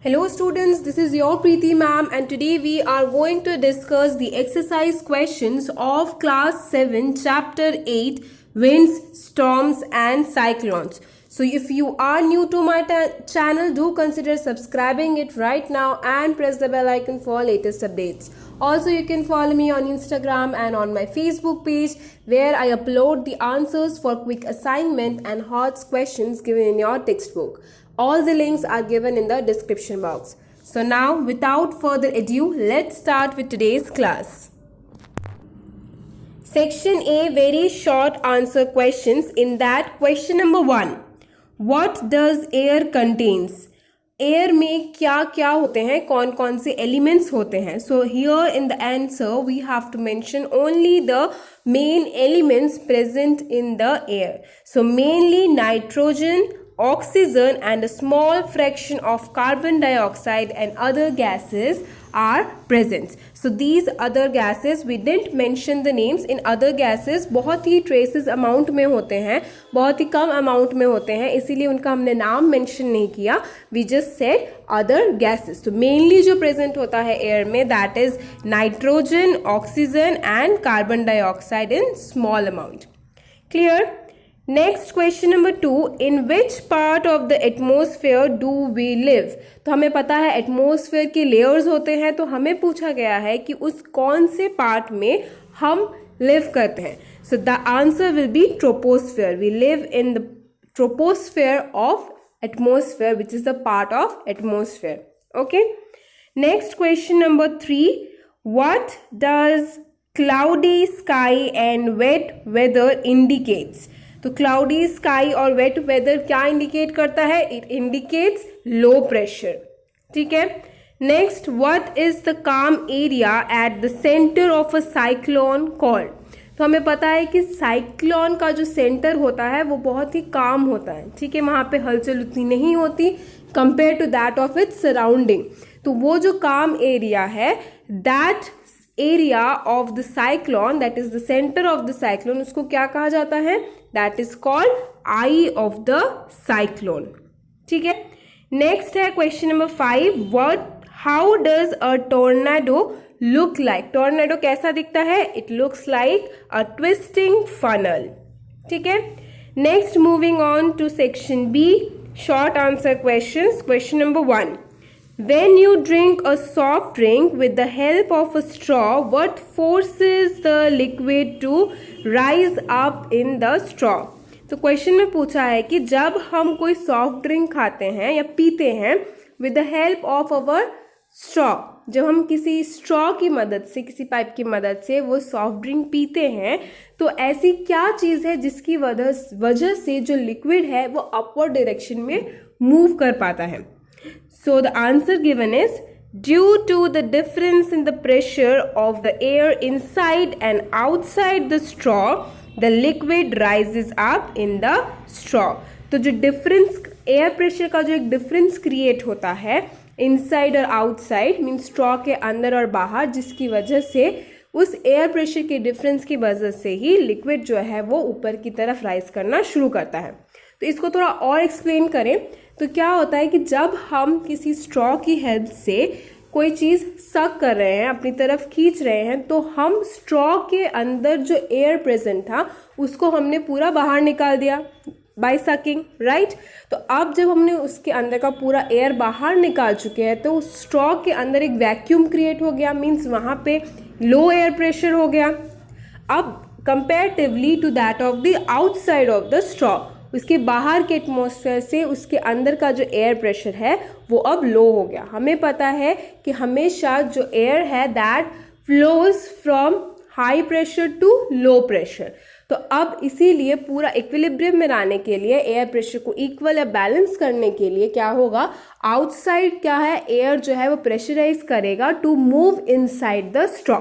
Hello students, this is your Preeti ma'am and today we are going to discuss the exercise questions of class 7 chapter 8 winds, storms and cyclones. So if you are new to my channel, do consider subscribing it right now and press the bell icon for latest updates. Also you can follow me on Instagram and on my Facebook page where I upload the answers for quick assignment and hot questions given in your textbook. All the links are given in the description box. So now, without further ado, let's start with today's class. Section A, very short answer questions. In that, question number 1. What does air contains? Air में क्या क्या होते हैं, कौन कौन से elements होते हैं? So here in the answer, we have to mention only the main elements present in the air. So mainly nitrogen, oxygen and a small fraction of carbon dioxide and other gases are present. So these other gases, we didn't mention the names. In other gases बहुत ही traces amount में होते हैं, बहुत ही कम amount में होते हैं, इसीलिए उनका हमने नाम mention नहीं किया. We just said other gases. So mainly जो present होता है air में, that is nitrogen, oxygen and carbon dioxide in small amount. Clear? Next question number 2. In which part of the atmosphere do we live? तो हमें पता है atmosphere के layers होते हैं, तो हमें पूछा गया है कि उस कौन से पार्ट में हम लिव करते हैं. So the answer will be troposphere. We live in the troposphere of atmosphere which is the part of atmosphere. Okay. Next question number 3. What does cloudy sky and wet weather indicates? तो cloudy sky और wet weather क्या indicate करता है? It indicates low pressure. ठीक है. Next, what is the calm area at the centre of a cyclone called? तो हमें पता है कि साइक्लोन का जो सेंटर होता है वो बहुत ही काम होता है. ठीक है, वहां पे हलचल उतनी नहीं होती compare to that of its surrounding. तो वो जो काम एरिया है, that area of the cyclone, that is the centre of the cyclone, उसको क्या कहा जाता है? That is called eye of the cyclone. ठीक है. नेक्स्ट है question number 5. How does a tornado look like? Tornado कैसा दिखता है? It looks like a twisting funnel. ठीक है. Next, moving on to section B, short answer questions. Question number 1. When you drink a soft drink with the help of a straw, what forces the liquid to rise up in the straw? तो question में पूछा है कि जब हम कोई soft drink खाते हैं या पीते हैं with the help of our straw, जब हम किसी स्ट्रॉ की मदद से, किसी पाइप की मदद से वो सॉफ्ट ड्रिंक पीते हैं, तो ऐसी क्या चीज़ है जिसकी वजह से जो लिक्विड है वो अपवर्ड डायरेक्शन में मूव कर पाता है? So the answer given is due to the difference in the pressure of the air inside and outside the straw, the liquid rises up in the straw. तो जो difference, air pressure का जो एक difference create होता है inside और outside, mean straw के अंदर और बाहर, जिसकी वजह से उस एयर प्रेशर के डिफरेंस की वजह से ही लिक्विड जो है वो ऊपर की तरफ राइज करना शुरू करता है. तो इसको थोड़ा और एक्सप्लेन करें तो क्या होता है कि जब हम किसी स्ट्रॉ की हेल्प से कोई चीज़ सक कर रहे हैं, अपनी तरफ खींच रहे हैं, तो हम स्ट्रॉ के अंदर जो एयर प्रेजेंट था उसको हमने पूरा बाहर निकाल दिया बाय सकिंग, राइट? तो अब जब हमने उसके अंदर का पूरा एयर बाहर निकाल चुके हैं तो उस स्ट्रॉ के अंदर एक वैक्यूम क्रिएट हो गया, मीन्स वहाँ पे लो एयर प्रेशर हो गया. अब comparatively to that of the outside of the straw, उसके बाहर के एटमॉस्फेयर से उसके अंदर का जो एयर प्रेशर है वो अब लो हो गया. हमें पता है कि हमेशा जो एयर है that flows from high pressure to low pressure. तो अब इसीलिए पूरा इक्विलिब्रियम में लाने के लिए, एयर प्रेशर को इक्वल या बैलेंस करने के लिए क्या होगा, आउटसाइड क्या है, एयर जो है वो प्रेशराइज करेगा to move inside the straw.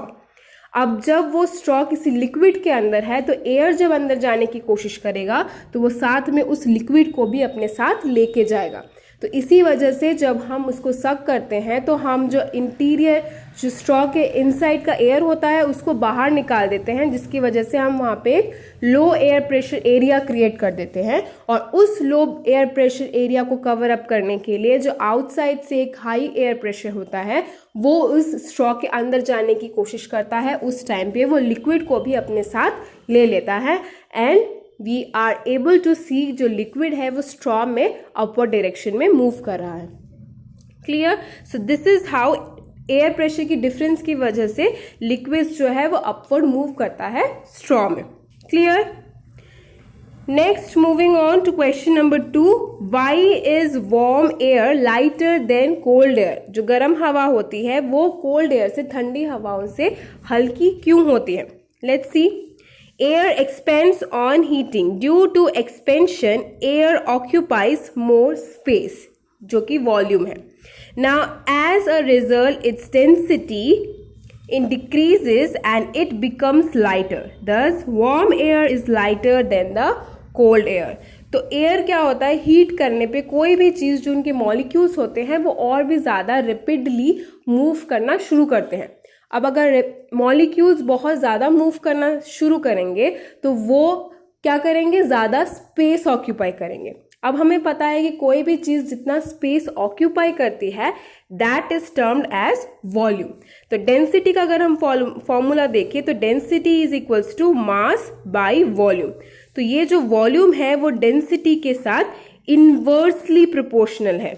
अब जब वो स्ट्रॉ किसी लिक्विड के अंदर है तो एयर जब अंदर जाने की कोशिश करेगा तो वो साथ में उस लिक्विड को भी अपने साथ लेके जाएगा. तो इसी वजह से जब हम उसको सक करते हैं तो हम जो इंटीरियर जो स्ट्रॉ के इनसाइड का एयर होता है उसको बाहर निकाल देते हैं, जिसकी वजह से हम वहाँ पे एक low air pressure area create कर देते हैं। और उस लो एयर प्रेशर एरिया को कवर अप करने के लिए जो आउटसाइड से एक हाई एयर प्रेशर होता है वो उस स्ट्रॉ के अंदर जाने की कोशिश करता है। उस टाइम पे वो लिक्विड को भी अपने साथ ले लेता है and we are able to see जो लिक्विड है वो स्ट्रॉ में अपवर्ड डायरेक्शन में मूव कर रहा है। Clear? So this is how air pressure की डिफरेंस की वजह से लिक्विड जो है वो अपवर्ड मूव करता है स्ट्रॉ में। Clear? Next moving on to question number 2, why is warm air lighter than cold air? जो गर्म हवा होती है वो कोल्ड एयर से, ठंडी हवाओं से हल्की क्यों होती है? Let's see. Air expands on heating, due to expansion air occupies more space, जो कि वॉल्यूम है। Now, as a result, its density decreases and it becomes lighter. Thus, warm air is lighter than the cold air. तो air क्या होता है, heat करने पे कोई भी चीज़ जो उनके मॉलिक्यूल्स होते हैं वो और भी ज़्यादा रेपिडली मूव करना शुरू करते हैं। अब अगर मॉलिक्यूल्स बहुत ज़्यादा मूव करना शुरू करेंगे तो वो क्या करेंगे, ज़्यादा स्पेस ऑक्यूपाई करेंगे। अब हमें पता है कि कोई भी चीज़ जितना स्पेस ऑक्यूपाई करती है that is termed as volume. तो डेंसिटी का अगर हम फॉर्मूला देखें तो density is equals to mass by volume. तो ये जो वॉल्यूम है वो डेंसिटी के साथ इनवर्सली प्रोपोर्शनल है,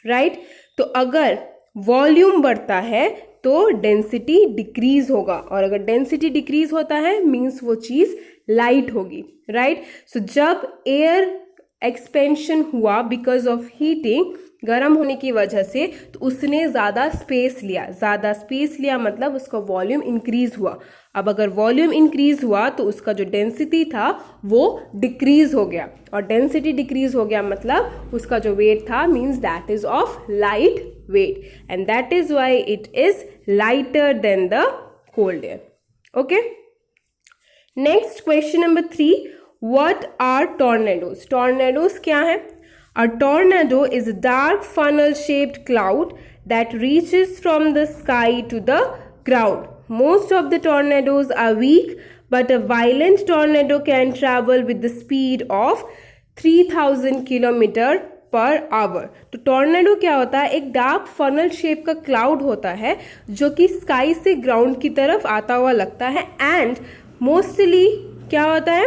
राइट? तो अगर वॉल्यूम बढ़ता है तो डेंसिटी डिक्रीज होगा, और अगर डेंसिटी डिक्रीज होता है मीन्स वो चीज़ लाइट होगी, राइट? सो जब एयर एक्सपेंशन हुआ बिकॉज ऑफ हीटिंग, गर्म होने की वजह से, तो उसने ज़्यादा स्पेस लिया मतलब उसका वॉल्यूम इंक्रीज हुआ। अब अगर वॉल्यूम इंक्रीज हुआ तो उसका जो डेंसिटी था वो डिक्रीज हो गया, और डेंसिटी डिक्रीज हो गया मतलब उसका जो वेट था means that is of light weight, and that is why it is lighter than the cold air. Okay, next question number 3, What are tornadoes? Tornadoes क्या है? A tornado is a dark funnel-shaped cloud that reaches from the sky to the ground. Most of the tornadoes are weak, but a violent tornado can travel with the speed of 3000 km/h. तो tornado क्या होता है? एक dark funnel shape का cloud होता है जो कि स्काई से ग्राउंड की तरफ आता हुआ लगता है, एंड मोस्टली क्या होता है,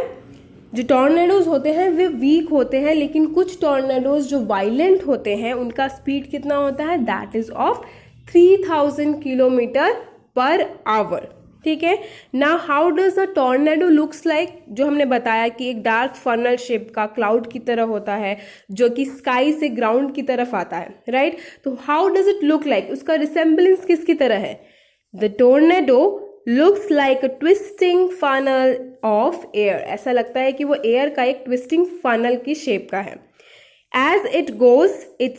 जो टॉर्नेडोज होते हैं वे वीक होते हैं, लेकिन कुछ टॉर्नेडोज जो वायलेंट होते हैं उनका स्पीड कितना होता है, दैट इज ऑफ 3000 km/h। ठीक है, now how does a tornado looks like? जो हमने बताया कि एक डार्क फनल शेप का क्लाउड की तरह होता है जो कि स्काई से ग्राउंड की तरफ आता है, राइट? तो how does it look like? उसका रिसेम्बलेंस किसकी तरह है? The tornado looks like a twisting funnel of air. ऐसा लगता है कि वो एयर का एक ट्विस्टिंग फनल की शेप का है। As it goes it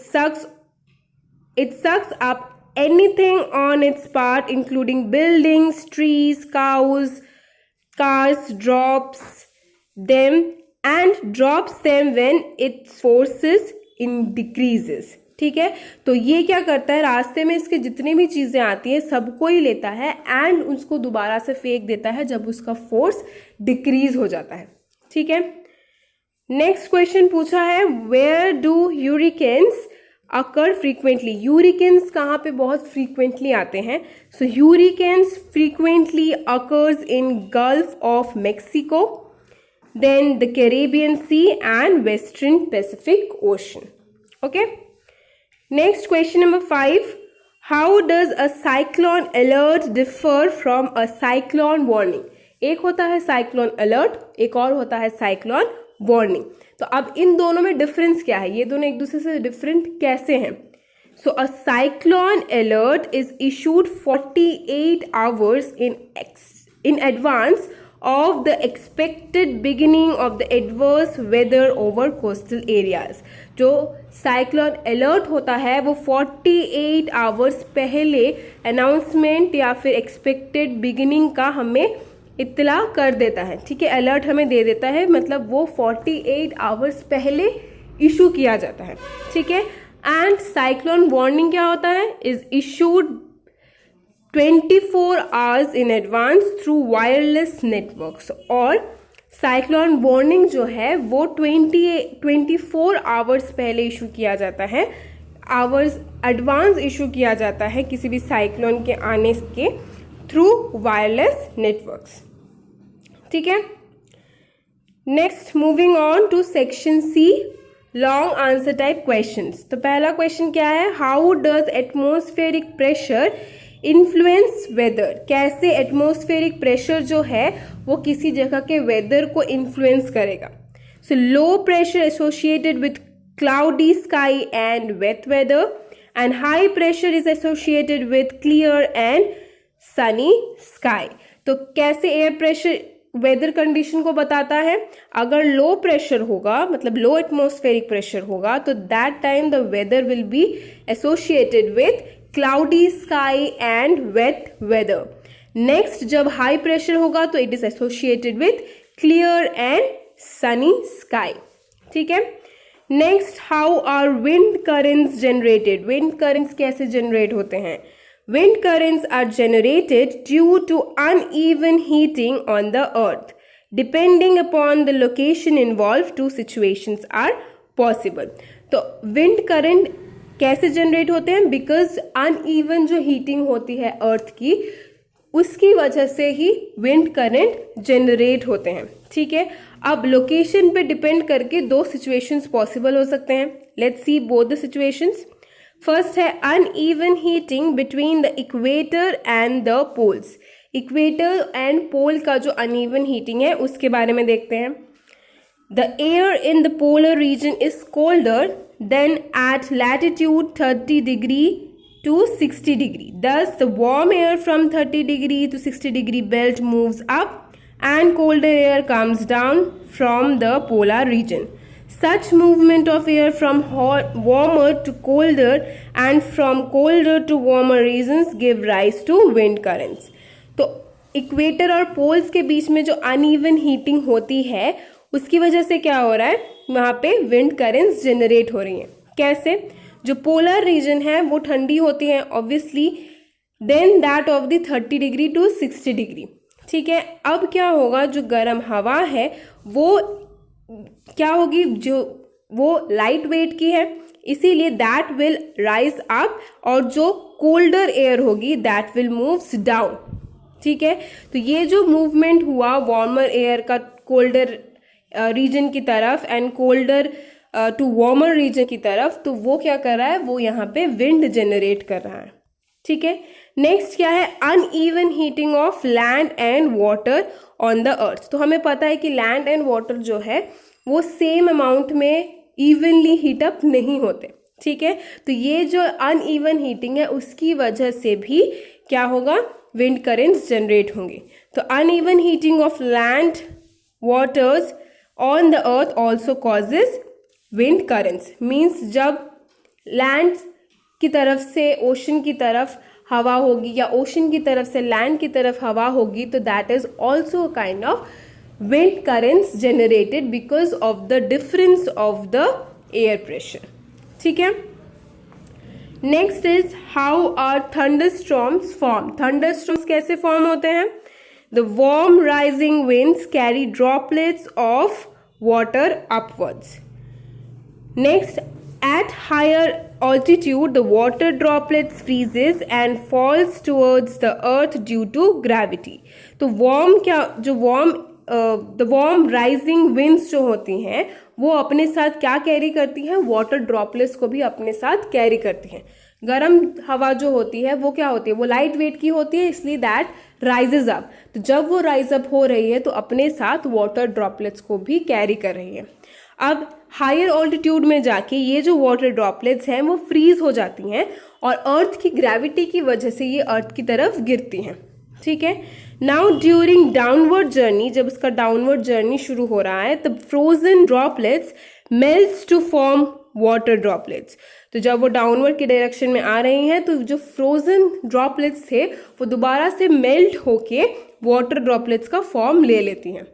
sucks up anything on its path, including buildings, trees, cows, cars, drops them when its forces decreases। ठीक है, तो ये क्या करता है, रास्ते में इसके जितनी भी चीजें आती है सबको ही लेता है एंड उसको दोबारा से फेंक देता है जब उसका फोर्स डिक्रीज हो जाता है। ठीक है, नेक्स्ट क्वेश्चन पूछा है, where do hurricanes occur frequently? Hurricanes कहाँ पे बहुत फ्रीक्वेंटली आते हैं? So hurricanes frequently occurs in Gulf of Mexico, then the Caribbean Sea and Western Pacific Ocean. Okay, next question number 5, how does a cyclone alert differ from a cyclone warning? एक होता है cyclone alert, एक और होता है cyclone warning. तो अब इन दोनों में डिफरेंस क्या है, ये दोनों एक दूसरे से डिफरेंट कैसे हैं? So a cyclone alert is issued 48 hours in advance of the expected beginning of the adverse weather over coastal areas। जो साइक्लोन अलर्ट होता है वो 48 आवर्स पहले अनाउंसमेंट या फिर एक्सपेक्टेड बिगिनिंग का हमें इत्तला कर देता है। ठीक है, अलर्ट हमें दे देता है, मतलब वो 48 आवर्स पहले इशू किया जाता है। ठीक है, एंड साइक्लोन वार्निंग क्या होता है, is issued 24 hours in advance through wireless networks. और साइक्लोन वार्निंग जो है वो 24 आवर्स पहले इशू किया जाता है, आवर्स एडवांस इशू किया जाता है किसी भी साइक्लोन के आने के थ्रू वायरलेस नेटवर्क्स। ठीक है, next moving on to section C, long answer type questions. तो पहला क्वेश्चन क्या है, how does atmospheric pressure influence weather. कैसे एटमॉस्फेरिक प्रेशर जो है वो किसी जगह के वेदर को इन्फ्लुएंस करेगा। So low pressure associated with cloudy sky and wet weather and high pressure is associated with clear and sunny sky. तो कैसे एयर प्रेशर वेदर कंडीशन को बताता है, अगर लो प्रेशर होगा मतलब लो एटमॉस्फेरिक प्रेशर होगा तो that time the weather will be associated with cloudy sky and wet weather. Next जब हाई प्रेशर होगा तो it is associated with clear and sunny sky. ठीक है, next how are wind currents generated. Wind currents कैसे generate होते हैं, wind currents are generated due to uneven heating on the earth. Depending upon the location involved, two situations are possible. तो wind current कैसे generate होते हैं, because uneven जो heating होती है अर्थ की उसकी वजह से ही विंड करंट जनरेट होते हैं। ठीक है, अब लोकेशन पे डिपेंड करके दो सिचुएशंस पॉसिबल हो सकते हैं। Let's see both the situations. First है uneven heating between the equator and the poles. Equator and pole का जो अनइवन हीटिंग है उसके बारे में देखते हैं। The air in the polar region is colder than at latitude 30 degree to 60 degree. Thus, the warm air from 30 degree to 60 degree belt moves up and colder air comes down from the polar region. Such movement of air from warmer to colder and from colder to warmer regions give rise to wind currents. तो equator और poles के बीच में जो uneven heating होती है उसकी वजह से क्या हो रहा है, वहाँ पे विंड करेंट्स जनरेट हो रही हैं। कैसे, जो पोलर रीजन है वो ठंडी होती है obviously, then that of the 30 degree to 60 degree. ठीक है, अब क्या होगा, जो गर्म हवा है वो क्या होगी, जो वो लाइट वेट की है इसीलिए दैट विल राइज अप, और जो कोल्डर एयर होगी दैट विल मूव्स डाउन। ठीक है, तो ये जो मूवमेंट हुआ वार्मर एयर का कोल्डर रीजन की तरफ and colder to warmer region की तरफ, तो वो क्या कर रहा है, वो यहाँ पे विंड जनरेट कर रहा है। ठीक है, नेक्स्ट क्या है, uneven heating of land and water on the earth. तो हमें पता है कि लैंड एंड वाटर जो है वो सेम अमाउंट में इवनली हीटअप नहीं होते। ठीक है, तो ये जो अनइवन हीटिंग है उसकी वजह से भी क्या होगा, विंड करेंट्स जनरेट होंगे। तो uneven heating of land waters on the earth also causes wind currents. Means जब लैंड की तरफ से ओशन की तरफ हवा होगी या ओशन की तरफ से लैंड की तरफ हवा होगी तो that is also kind of wind currents generated because of the difference of the air pressure. ठीक है, next is how are thunderstorms form. Thunderstorms कैसे फॉर्म होते हैं, the warm rising winds carry droplets of water upwards. Next, at higher altitude, the water droplets freezes and falls towards the earth due to gravity. तो the warm rising winds जो होती हैं वो अपने साथ क्या कैरी करती हैं, वाटर ड्रॉपलेट्स को भी अपने साथ कैरी करती हैं। गर्म हवा जो होती है वो क्या होती है, वो लाइट वेट की होती है, इसलिए दैट राइजेज अप। तो जब वो राइज अप हो रही है तो अपने साथ वाटर ड्रॉपलेट्स को भी कैरी कर रही है। अब हायर ऑल्टीट्यूड में जाके ये जो वाटर ड्रॉपलेट्स हैं वो फ्रीज हो जाती हैं और अर्थ की ग्रेविटी की वजह से ये अर्थ की तरफ गिरती हैं। ठीक है, नाउ ड्यूरिंग डाउनवर्ड जर्नी, जब उसका डाउनवर्ड जर्नी शुरू हो रहा है, तब frozen droplets melts to form water droplets. तो जब वो डाउनवर्ड के डायरेक्शन में आ रही हैं तो जो फ्रोजन ड्रॉपलेट्स थे वो दोबारा से मेल्ट होके वाटर ड्रॉपलेट्स का फॉर्म ले लेती हैं।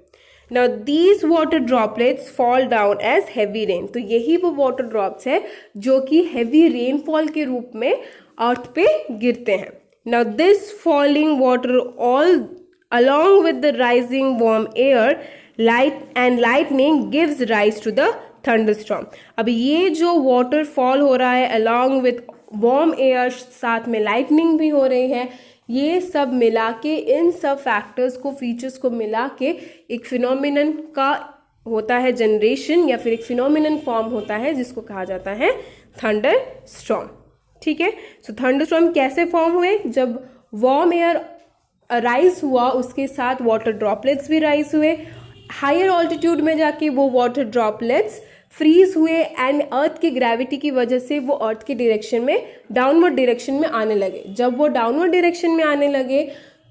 Now these water droplets fall down as heavy rain. तो यही वो वाटर ड्रॉप्स है जो कि हैवी रेनफॉल के रूप में अर्थ पे गिरते हैं। Now this falling water all along with the rising warm air, light and lightning gives rise to the thunderstorm। अब ये जो वाटर फॉल हो रहा है along with warm air, साथ में lightning भी हो रही है, ये सब मिला के, इन सब फैक्टर्स को, फीचर्स को मिला के एक फिनोमिनन का होता है जनरेशन, या फिर एक फिनोमिनन फॉर्म होता है जिसको कहा जाता है थंडर स्टॉर्म। ठीक है, सो थंडर स्टॉर्म कैसे फॉर्म हुए? जब वार्म एयर राइज हुआ, उसके साथ वाटर ड्रॉपलेट्स भी राइज हुए, हायर ऑल्टीट्यूड में जाके वो वाटर ड्रॉपलेट्स फ्रीज हुए एंड अर्थ की ग्रेविटी की वजह से वो अर्थ के डायरेक्शन में, डाउनवर्ड डायरेक्शन में आने लगे। जब वो डाउनवर्ड डायरेक्शन में आने लगे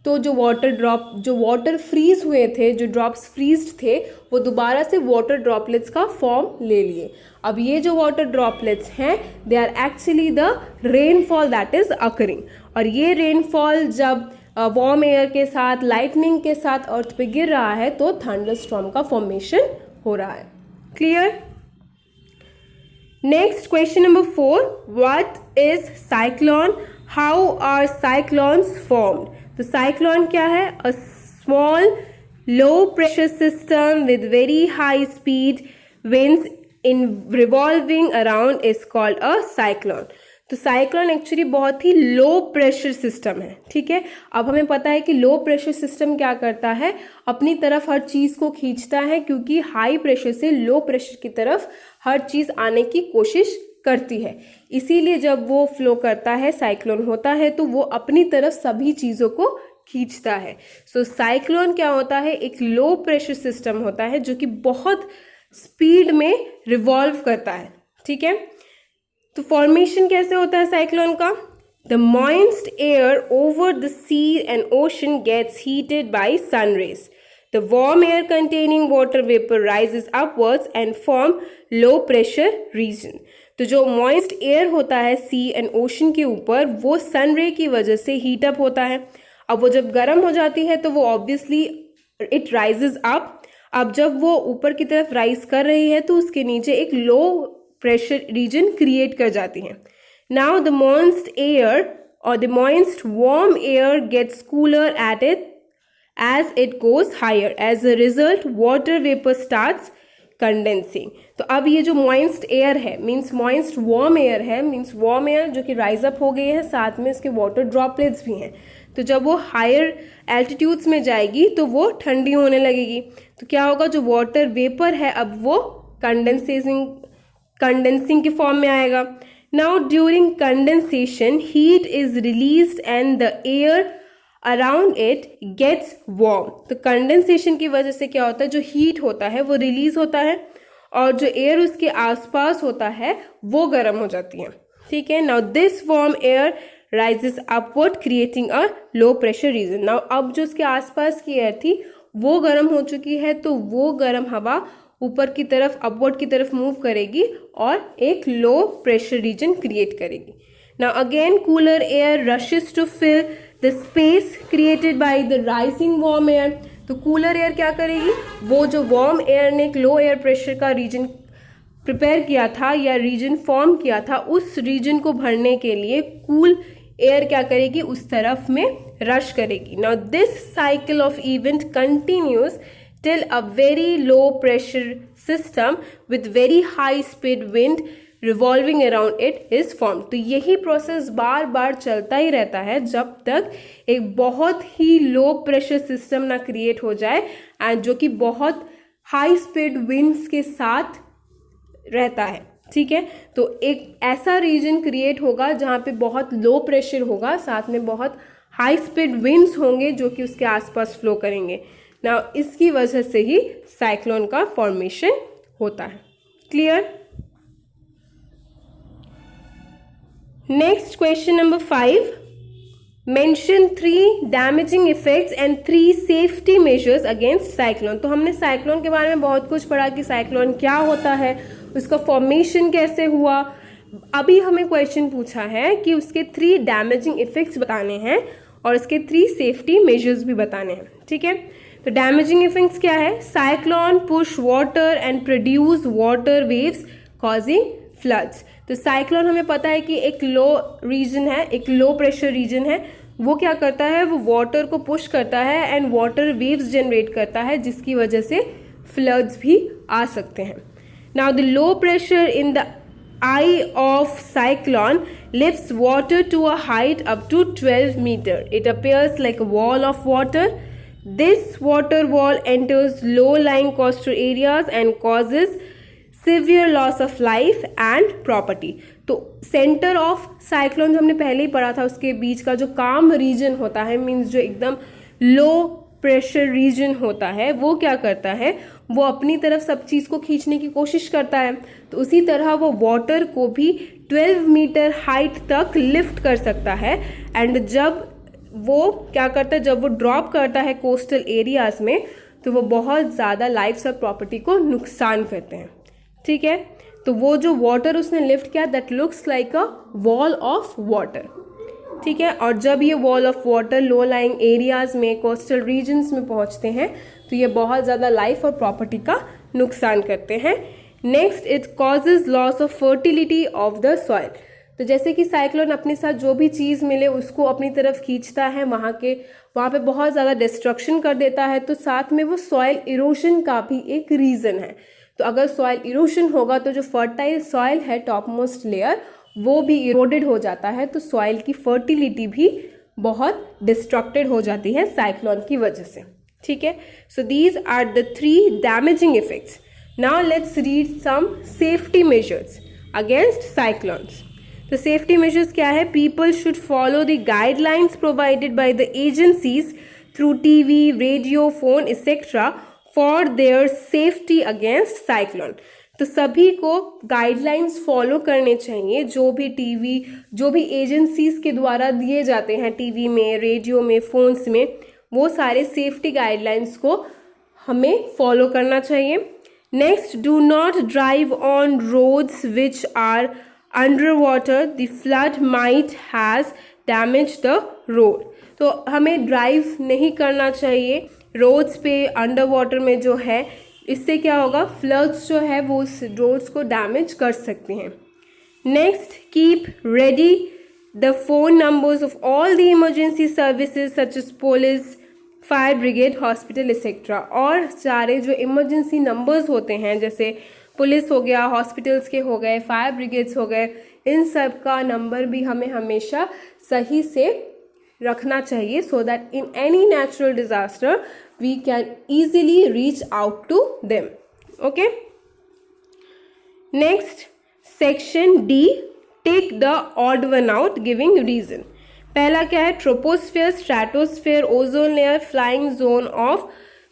तो जो वाटर फ्रीज हुए थे, जो ड्रॉप्स फ्रीज थे, वो दोबारा से वाटर ड्रॉपलेट्स का फॉर्म ले लिए। अब ये जो वाटर ड्रॉपलेट्स हैं, they are actually the rainfall that is occurring. और ये रेनफॉल जब वार्म एयर के साथ, लाइटनिंग के साथ अर्थ पे गिर रहा है तो थंडरस्टॉर्म का फॉर्मेशन हो रहा है। Clear? Next question number 4, what is cyclone? How are cyclones formed? तो साइक्लोन क्या है? A small low pressure system with very high speed winds in revolving around is called a cyclone. तो cyclone actually बहुत ही लो pressure system है। ठीक है, अब हमें पता है कि लो प्रेशर सिस्टम क्या करता है, अपनी तरफ हर चीज को खींचता है, क्योंकि हाई प्रेशर से लो प्रेशर की तरफ हर चीज आने की कोशिश करती है। इसीलिए जब वो फ्लो करता है, साइक्लोन होता है, तो वो अपनी तरफ सभी चीजों को खींचता है। सो साइक्लोन क्या होता है? एक लो प्रेशर सिस्टम होता है जो कि बहुत स्पीड में रिवॉल्व करता है। ठीक है, तो फॉर्मेशन कैसे होता है साइक्लोन का? The moist air over the sea and ocean gets heated by sun rays. The warm air containing water vapour rises upwards and form low pressure region. तो जो मॉइस्ट एयर होता है सी एंड ओशन के ऊपर, वो सन रे की वजह से हीट अप होता है। अब वो जब गर्म हो जाती है तो वो ऑब्वियसली इट राइजेस अप। अब जब वो ऊपर की तरफ राइज कर रही है तो उसके नीचे एक लो प्रेशर रीजन क्रिएट कर जाती हैं। नाउ द मॉइस्ट एयर और the moist warm air gets cooler at it as it goes higher. As a result water vapour starts condensing. तो अब ये जो मॉइस्ट एयर है, मीन्स मॉइस्ट वार्म एयर है, मीन्स वार्म एयर जो कि rise up हो गई है, साथ में इसके वाटर ड्रॉपलेट्स भी हैं। तो जब वो हायर एल्टीट्यूड्स में जाएगी तो वो ठंडी होने लगेगी। तो क्या होगा? जो वाटर वेपर है अब वो कंडेंसिंग के फॉर्म में आएगा। Now during condensation heat is released and the air around it gets warm. तो कंडेंसेशन की वजह से क्या होता है? जो हीट होता है वो रिलीज होता है और जो एयर उसके आसपास होता है वो गर्म हो जाती है। ठीक है, now this warm air rises upward creating a low pressure reason. Now अब जो उसके आसपास की एयर थी वो गर्म हो चुकी है, तो वो गर्म हवा ऊपर की तरफ, अपवर्ड की तरफ मूव करेगी और एक लो प्रेशर रीजन क्रिएट करेगी। Now again cooler air rushes to fill the space created by the rising warm air. तो कूलर एयर क्या करेगी? वो जो वार्म एयर ने एक लो एयर प्रेशर का रीजन प्रिपेयर किया था या रीजन फॉर्म किया था, उस रीजन को भरने के लिए कूल एयर क्या करेगी? उस तरफ में रश करेगी। Now this cycle of event continues till a very low pressure system with very high speed wind revolving around it is formed। तो यही प्रोसेस बार बार चलता ही रहता है जब तक एक बहुत ही लो प्रेशर सिस्टम ना क्रिएट हो जाए, एंड जो कि बहुत हाई स्पीड विंड्स के साथ रहता है। ठीक है, तो एक ऐसा रीजन क्रिएट होगा जहाँ पे बहुत लो प्रेशर होगा, साथ में बहुत हाई स्पीड विंड्स होंगे जो कि उसके आसपास फ्लो करेंगे। ना इसकी वजह से ही साइक्लोन का फॉर्मेशन होता है। Clear? Next question number 5, mention 3 damaging effects and 3 safety measures against cyclone. तो हमने साइक्लोन के बारे में बहुत कुछ पढ़ा कि साइक्लोन क्या होता है, उसका फॉर्मेशन कैसे हुआ। अभी हमें क्वेश्चन पूछा है कि उसके 3 डैमेजिंग इफेक्ट्स बताने हैं और उसके 3 सेफ्टी मेजर्स भी बताने हैं। ठीक है, तो डैमेजिंग इफेक्ट्स क्या है? Cyclone push water and produce water waves causing floods. तो साइक्लोन हमें पता है कि एक लो रीजन है, एक लो प्रेशर रीजन है, वो क्या करता है, वो वाटर को पुश करता है एंड वाटर वेव्स जनरेट करता है, जिसकी वजह से फ्लड्स भी आ सकते हैं। Now the low pressure in the eye of cyclone lifts water to a height up to 12 meter. It appears like a wall of water. This water wall enters low-lying coastal areas and causes severe loss of life and property. तो centre of cyclone हमने पहले ही पढ़ा था, उसके बीच का जो काम reason होता है, मीन्स जो एकदम लो प्रेशर रीजन होता है, वो क्या करता है, वो अपनी तरफ सब चीज़ को खींचने की कोशिश करता है। तो उसी तरह वो वाटर को भी 12 मीटर हाइट तक लिफ्ट कर सकता है। एंड जब वो क्या करता है, जब वो ड्रॉप करता है कोस्टल एरियाज में, तो वो बहुत ज़्यादा लाइफ्स और प्रॉपर्टी को नुकसान करते हैं। ठीक है, तो वो जो वाटर उसने लिफ्ट किया, that looks like a wall of water. ठीक है, और जब ये wall of water low lying areas में, कोस्टल रीजन्स में पहुंचते हैं, तो ये बहुत ज़्यादा लाइफ और प्रॉपर्टी का नुकसान करते हैं। Next, it causes loss of fertility of the soil. तो जैसे कि साइक्लोन अपने साथ जो भी चीज़ मिले उसको अपनी तरफ खींचता है, वहाँ पे बहुत ज़्यादा डिस्ट्रक्शन कर देता है, तो साथ में वो सॉइल इरोशन का भी एक रीज़न है। तो अगर सॉइल इरोशन होगा तो जो फर्टाइल सॉइल है, टॉप मोस्ट लेयर, वो भी इरोडेड हो जाता है, तो सॉइल की फर्टिलिटी भी बहुत डिस्ट्रक्टेड हो जाती है साइक्लोन की वजह से। ठीक है, so these are the 3 damaging effects. Now let's read some safety measures against cyclones. तो सेफ्टी मेजर्स क्या है? People should follow the guidelines provided by the agencies through TV, radio, phone etcetera for their safety against cyclone. तो सभी को guidelines follow करने चाहिए, जो भी टीवी, जो भी एजेंसीज के द्वारा दिए जाते हैं, टीवी में, रेडियो में, फोन्स में, वो सारे सेफ्टी गाइडलाइंस को हमें फॉलो करना चाहिए। Next, do not drive on roads which are under water, the flood might has damage the road. तो हमें ड्राइव नहीं करना चाहिए रोड्स पे अंडर वाटर में जो है, इससे क्या होगा, फ्लड्स जो है वो उस रोड्स को डैमेज कर सकते हैं। Next, keep ready the phone numbers of all the emergency services such as police, fire brigade, hospital etcetera. और सारे जो इमरजेंसी नंबर्स होते हैं, जैसे पुलिस हो गया, हॉस्पिटल्स के हो गए, फायर ब्रिगेड्स हो गए, इन सब का नंबर भी हमें हमेशा सही से रखना चाहिए, so that in any natural disaster we can easily reach out to them. Okay, next, section D, take the odd one out giving reason. पहला क्या है? Troposphere, stratosphere, ozone layer, flying zone of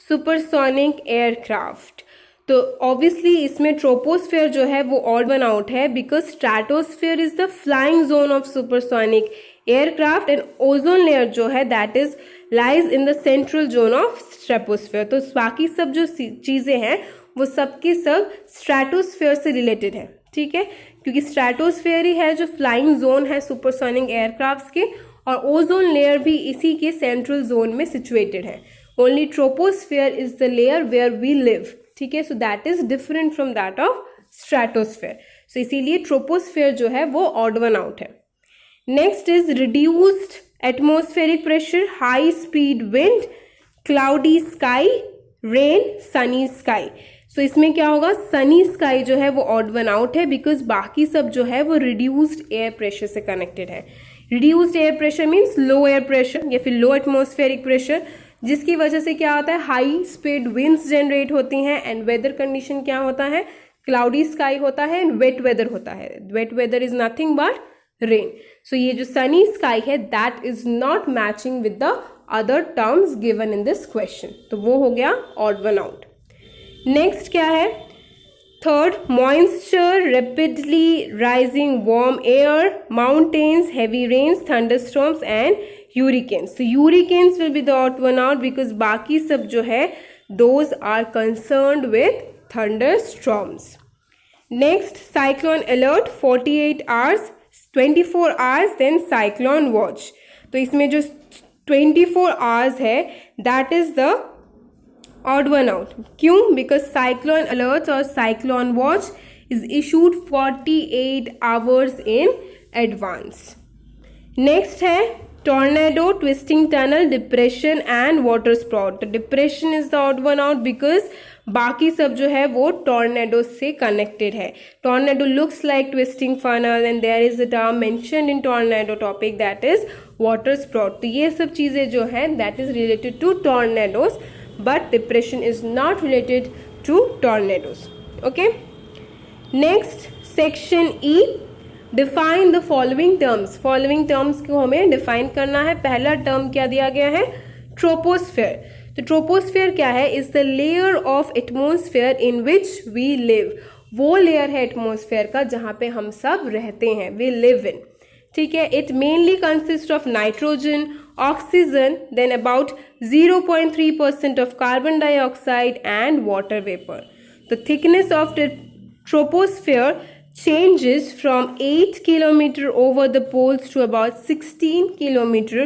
supersonic aircraft. तो obviously इसमें troposphere जो है वो odd one out है, because stratosphere is the flying zone of supersonic aircraft and ozone layer जो है that is lies in the central zone of stratosphere. तो बाकी सब जो चीज़ें हैं वो सब की सब स्ट्रेटोस्फेयर से रिलेटेड है। ठीक है, क्योंकि स्ट्रेटोस्फेयर ही है जो फ्लाइंग जोन है सुपरसोनिक एयरक्राफ्ट्स के, और ओजोन लेयर भी इसी के सेंट्रल जोन में सिचुएटेड है। Only troposphere is the layer where we live. ठीक है, so that is different from that of stratosphere. So इसीलिए ट्रोपोस्फेयर जो है वो ऑड वन आउट है। Next is reduced atmospheric pressure, high speed wind, cloudy sky, rain, sunny sky. So इसमें क्या होगा, सनी स्काई जो है वो ऑड वन आउट है, बिकॉज बाकी सब जो है वो रिड्यूस्ड एयर प्रेशर से कनेक्टेड है। Reduced air pressure means low air pressure या फिर लो एटमॉस्फेरिक प्रेशर, जिसकी वजह से क्या होता है, हाई स्पीड विंड्स जनरेट होती हैं एंड वेदर कंडीशन क्या होता है, क्लाउडी स्काई होता है एंड वेट वेदर होता है। Wet weather is nothing but rain. So ये जो सनी स्काई है that is not matching with the other terms given in this question, तो वो हो गया ऑड वन आउट। नेक्स्ट क्या है, third, moisture, rapidly rising warm air, mountains, heavy rains, thunderstorms and hurricanes. तो hurricanes will be the odd one out because बाकी सब जो है those are concerned with thunderstorms. Next, cyclone alert 48 hours, 24 hours, then cyclone watch. तो इसमें जो 24 hours है that is the odd one out. क्यों? बिकॉज साइक्लोन अलर्ट और cyclone watch is issued 48 hours in advance. Next है tornado, twisting tunnel, depression and water sprout. Depression is the odd one out because बाकी सब जो है वो tornado से connected है. Tornado looks like twisting funnel and there is a term mentioned in tornado topic that is water sprout. तो ये सब चीजें जो है that is related to tornadoes, but depression is not related to tornadoes. Okay, next section E, define the following terms. Following terms को हमें define करना है. पहला टर्म क्या दिया गया है? ट्रोपोस्फेयर. तो ट्रोपोस्फेयर क्या है? Is the layer of atmosphere in which we live. वो लेयर है एटमोस्फेयर का जहां पे हम सब रहते हैं, वी लिव इन. ठीक है. It mainly consist of nitrogen, oxygen, then about 0.3% of carbon dioxide and water vapour. The thickness of the troposphere changes from 8 km over the poles to about 16 km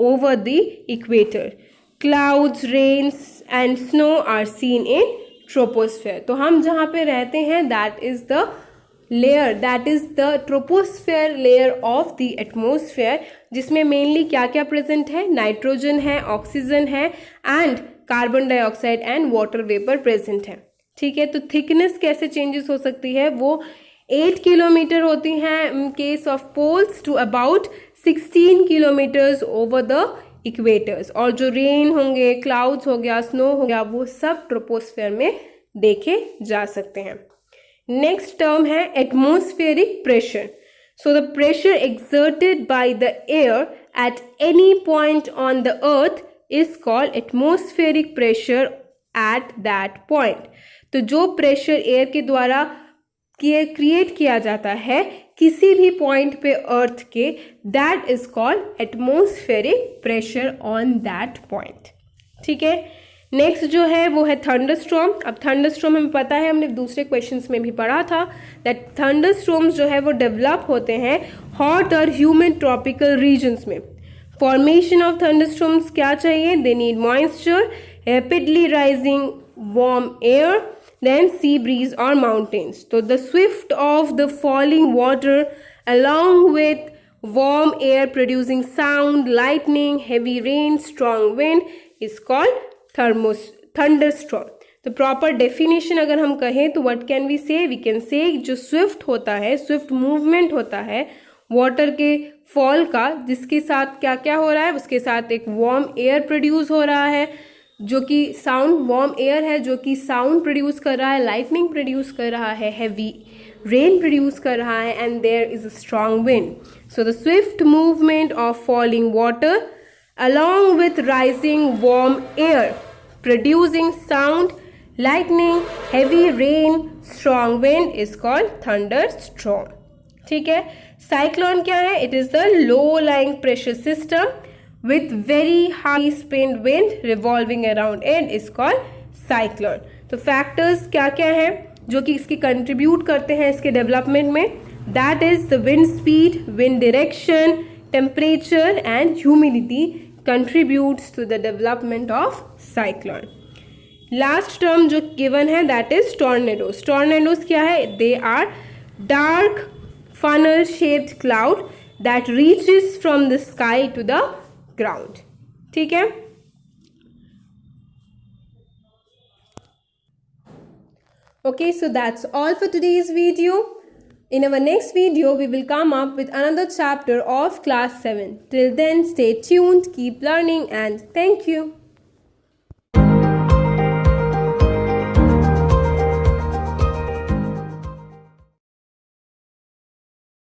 over the equator. Clouds, rains and snow are seen in troposphere. तो हम जहाँ पे रहते हैं that is the layer, that is the troposphere layer of the atmosphere, जिसमें mainly क्या क्या present है? नाइट्रोजन है, ऑक्सीजन है and carbon dioxide and water vapour present है. ठीक है. तो थिकनेस कैसे चेंजेस हो सकती है? वो 8 किलोमीटर होती हैं in case of poles to about 16 kilometres over the equators. और जो रेन होंगे, क्लाउड्स हो गया, स्नो हो गया, वो सब ट्रोपोस्फेयर में देखे जा सकते हैं. नेक्स्ट टर्म है atmospheric pressure. So the pressure exerted by the air at any point on the earth is called atmospheric pressure at that point. तो जो प्रेशर एयर के द्वारा क्रिएट किया जाता है किसी भी पॉइंट पे अर्थ के, that is called atmospheric pressure on that point. ठीक है. नेक्स्ट जो है वो है थंडरस्टॉर्म. अब थंडरस्टॉर्म हमें पता है, हमने दूसरे क्वेश्चंस में भी पढ़ा था दैट थंडरस्टॉर्म्स जो है वो डेवलप होते हैं हॉट और ह्यूमिड ट्रॉपिकल रीजन्स में. फॉर्मेशन ऑफ थंडरस्टॉर्म्स क्या चाहिए? They need moisture, rapidly rising warm air, then sea breeze or mountains. So the swift of the falling water along with warm air producing sound, lightning, heavy rain, strong wind is called thunderstorm. तो proper definition अगर हम कहें तो what can we से? We can say जो Swift होता है, Swift movement होता है वाटर के फॉल का, जिसके साथ क्या क्या हो रहा है? उसके साथ एक वार्म एयर प्रोड्यूस हो रहा है जो कि साउंड, वार्म एयर है जो कि साउंड प्रोड्यूस कर रहा है, लाइटनिंग प्रोड्यूस कर रहा है, हैवी रेन प्रोड्यूस कर रहा है and there is a strong wind. So the swift movement of falling water along with rising warm air producing sound, lightning, heavy rain, strong wind is called thunderstorm. ठीक है. Cyclone क्या है? It is the low lying pressure system with very high spin wind revolving around it is called cyclone. तो factors क्या क्या है जो कि इसकी contribute करते हैं इसके development में? That is the wind speed, wind direction, temperature and humidity contributes to the development of cyclone. Last term जो given है that is tornadoes. Tornadoes क्या है? They are dark funnel shaped cloud that reaches from the sky to the ground. ठीक है. Okay, so that's all for today's video. In our next video, we will come up with another chapter of class 7. Till then, stay tuned, keep learning and thank you.